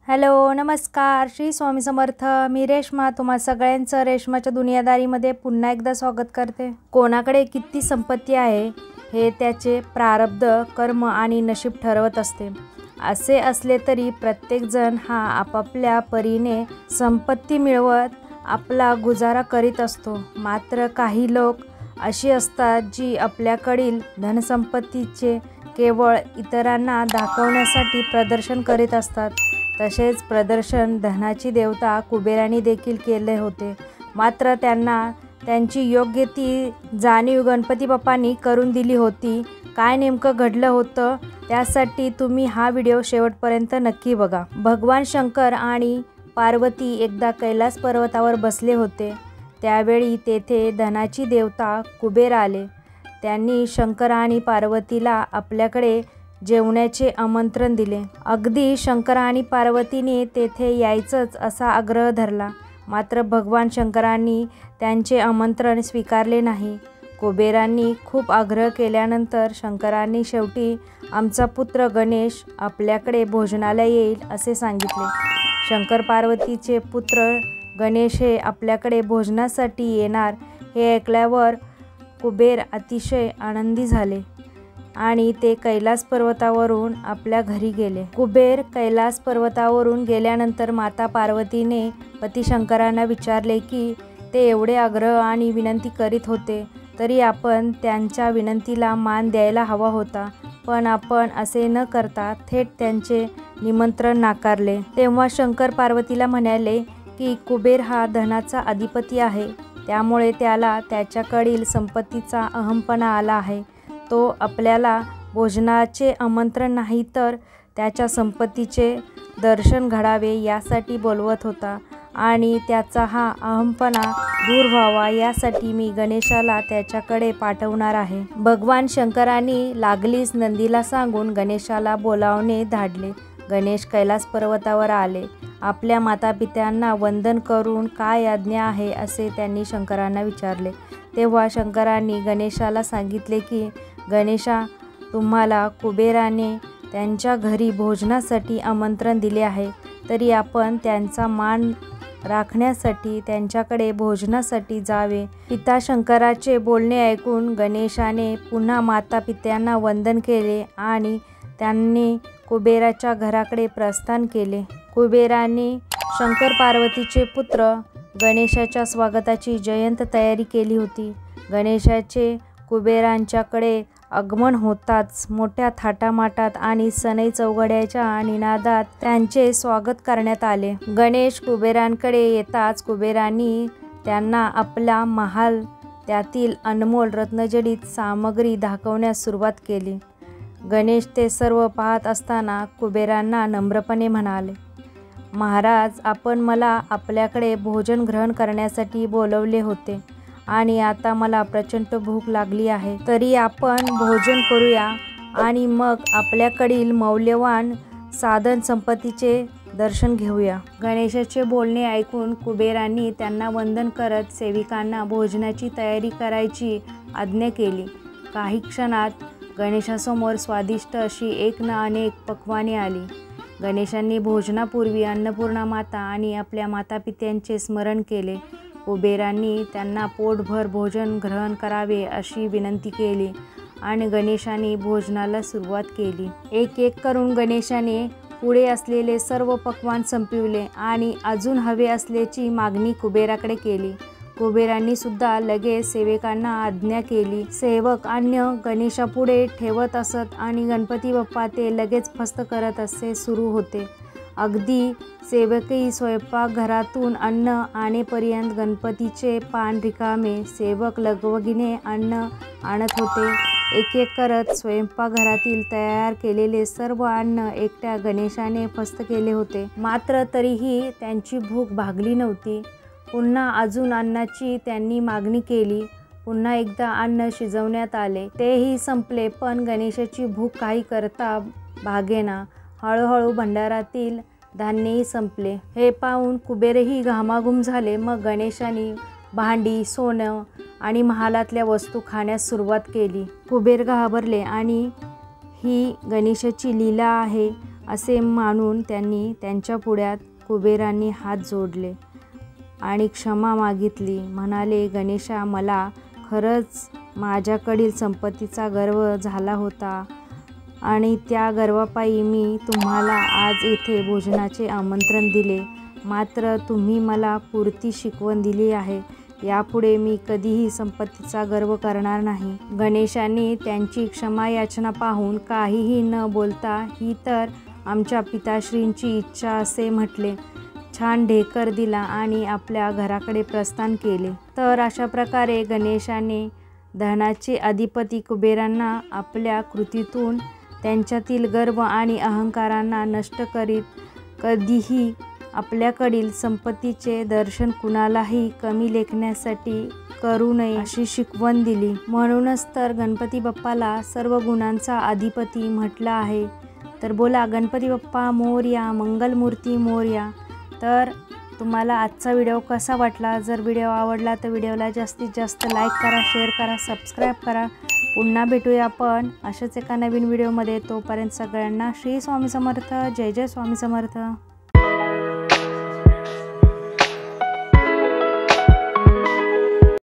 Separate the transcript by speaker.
Speaker 1: Hello नमस्कार श्री स्वामी समर्थ। मी रेश्मा तुम्हा सगळ्यांचं रेश्माच्या दुनियादारीमध्ये पुन्हा एकदा स्वागत करते। कोणाकडे किती संपत्ती आहे हे त्याचे प्रारब्ध कर्म आणि नशीब ठरवत असते। असे असले तरी प्रत्येकजण हा आपापल्या परीने संपत्ती मिळवत आपला गुजारा करीत असतो। मात्र काही लोक अशी असतात जी आपल्याकडील धनसंपत्तीचे केवळ इतरांना दाखवण्यासाठी प्रदर्शन करीत असतात। तसेच प्रदर्शन धनाची देवता कुबेराने देखील केले होते, मात्र त्यांना त्यांची योग्य ती जाणीव गणपती बाप्पांनी करून दिली होती। काय नेमकं घडलं होतं त्यासाठी तुम्ही हा व्हिडिओ शेवटपर्यंत नक्की बघा। भगवान शंकर आणि पार्वती एकदा कैलास पर्वतावर बसले होते। त्यावेळी तेथे धनाची देवता कुबेर आले। त्यांनी शंकर आणि पार्वतीला आपल्याकडे जेवण्याचे आमंत्रण दिले। अगदी शंकर आणि पार्वतीने तेथे यायचंच असा आग्रह धरला, मात्र भगवान शंकरांनी त्यांचे आमंत्रण स्वीकारले नाही। कुबेरांनी खूप आग्रह केल्यानंतर शंकरांनी शेवटी आमचा पुत्र गणेश आपल्याकडे भोजनाला येईल असे सांगितले। शंकर पार्वतीचे पुत्र गणेश हे आपल्याकडे भोजनासाठी येणार हे ऐकल्यावर कुबेर अतिशय आनंदी झाले आणि ते कैलास पर्वतावरून आपल्या घरी गेले। कुबेर कैलास पर्वतावरून गेल्यानंतर माता पार्वतीने पती शंकरांना विचारले की ते एवढे आग्रह आणि विनंती करीत होते तरी आपण त्यांच्या विनंतीला मान द्यायला हवा होता, पण आपण असे न करता थेट त्यांचे निमंत्रण नाकारले। तेव्हा शंकर पार्वतीला म्हणाले की कुबेर हा धनाचा अधिपती आहे, त्यामुळे त्याला त्याच्याकडील संपत्तीचा अहमपणा आला आहे। तो आपल्याला भोजनाचे आमंत्रण नाही तर त्याच्या संपत्तीचे दर्शन घडावे यासाठी बोलवत होता आणि त्याचा हा अहमपणा दूर व्हावा यासाठी मी गणेशाला त्याच्याकडे पाठवणार आहे। भगवान शंकरांनी लागलीच नंदीला सांगून गणेशाला बोलावणे धाडले। गणेश कैलास पर्वतावर आले। आपल्या मातापित्यांना वंदन करून काय आज्ञा आहे असे त्यांनी शंकरांना विचारले। तेव्हा शंकरांनी गणेशाला सांगितले की गणेशा, तुम्हाला कुबेराने त्यांच्या घरी भोजनासाठी आमंत्रण दिले आहे, तरी आपण त्यांचा मान राखण्यासाठी त्यांच्याकडे भोजनासाठी जावे। पिता शंकराचे बोलणे ऐकून गणेशाने पुन्हा मातापित्यांना वंदन केले आणि त्यांनी कुबेराच्या घराकडे प्रस्थान केले। कुबेराने शंकर पार्वतीचे पुत्र गणेशाच्या स्वागताची जयंत तयारी केली होती। गणेशाचे कुबेरांच्याकडे आगमन होताच मोठ्या थाटामाटात आणि सनई चौघड्याच्या निनादात त्यांचे स्वागत करण्यात आले। गणेश कुबेरांकडे येताच कुबेरांनी त्यांना आपला महाल त्यातील अनमोल रत्नजडित सामग्री दाखवण्यास सुरुवात केली। गणेश ते सर्व पाहत असताना कुबेरांना नम्रपणे म्हणाले, महाराज, आपण मला आपल्याकडे भोजन ग्रहण करण्यासाठी बोलवले होते आणि आता मला प्रचंड भूक लागली आहे, तरी आपण भोजन करूया आणि मग आपल्याकडील मौल्यवान साधन संपत्तीचे दर्शन घेऊया। गणेशाचे बोलणे ऐकून कुबेरांनी त्यांना वंदन करत सेविकांना भोजनाची तयारी करायची आज्ञा केली। काही क्षणात गणेशासमोर स्वादिष्ट अशी एक ना अनेक पक्वाने आली। गणेशांनी भोजनापूर्वी अन्नपूर्णा माता आणि आपल्या मातापित्यांचे स्मरण केले। कुबेरांनी त्यांना पोटभर भोजन ग्रहण करावे अशी विनंती केली आणि गणेशाने भोजनाला सुरुवात केली। एक एक करून गणेशाने पुढे असलेले सर्व पक्वान संपविले आणि अजून हवे असल्याची मागणी कुबेराकडे केली। कुबेरांनी सुद्धा लगेच सेवकांना आज्ञा केली। सेवक अन्न गणेशापुढे ठेवत असत आणि गणपती बाप्पा ते लगेच फस्त करत असे सुरू होते। अगदी सेवकही स्वयंपाकघरातून अन्न आणेपर्यंत गणपतीचे पान रिकामे। सेवक लगबगीने अन्न आणत होते। एक एक करत स्वयंपाकघरातील तयार केलेले सर्व अन्न एकट्या गणेशाने फस्त केले होते, मात्र तरीही त्यांची भूक भागली नव्हती। पुन्हा अजून अन्नाची त्यांनी मागणी केली। पुन्हा एकदा अन्न शिजवण्यात आले, तेही संपले, पण गणेशाची भूक काही करता भागेना। हळूहळू भंडारातील धान्यही संपले। हे पाहून कुबेरही घामाघूम झाले। मग गणेशाने भांडी, सोनं आणि महालातल्या वस्तू खाण्यास सुरुवात केली। कुबेर घाबरले आणि ही गणेशाची लीला आहे असे मानून त्यांनी त्यांच्या पुढ्यात कुबेरांनी हात जोडले आणि क्षमा मागितली. म्हणाले, गणेशा, मला खरंच माझ्याकडील संपत्तीचा गर्व झाला होता आणि त्या गर्वापायी मी तुम्हाला आज येथे भोजनाचे आमंत्रण दिले. मात्र तुम्ही मला पुरती शिकवण दिली आहे. यापुढे मी कधीही संपत्तीचा गर्व करणार नाही. गणेशाने त्यांची क्षमायाचना पाहून काहीही न बोलता, ही तर आमच्या पिताश्रींची इच्छा असे म्हटले. छान ढेकर दिला आणि आपल्या घराकडे प्रस्थान केले. तर अशा प्रकारे गणेशाने धनाचे अधिपती कुबेरांना आपल्या कृतीतून त्यांच्यातील गर्व आणि अहंकारांना नष्ट करीत कधीही आपल्याकडील संपत्तीचे दर्शन कुणालाही कमी लेखण्यासाठी करू नये अशी शिकवण दिली. म्हणूनच तर गणपती बाप्पाला सर्व गुणांचा अधिपती म्हटलं आहे. तर बोला गणपती बाप्पा मोरया, मंगलमूर्ती मोरया. तर तुम्हाला आजचा व्हिडिओ कसा वाटला? जर व्हिडिओ आवडला तर व्हिडिओला जास्तीत जास्त लाईक करा, शेअर करा, सबस्क्राईब करा. पुन्हा भेटूया आपण अशाच एका नवीन व्हिडिओमध्ये. तोपर्यंत सगळ्यांना श्री स्वामी समर्थ. जय जय स्वामी समर्थ.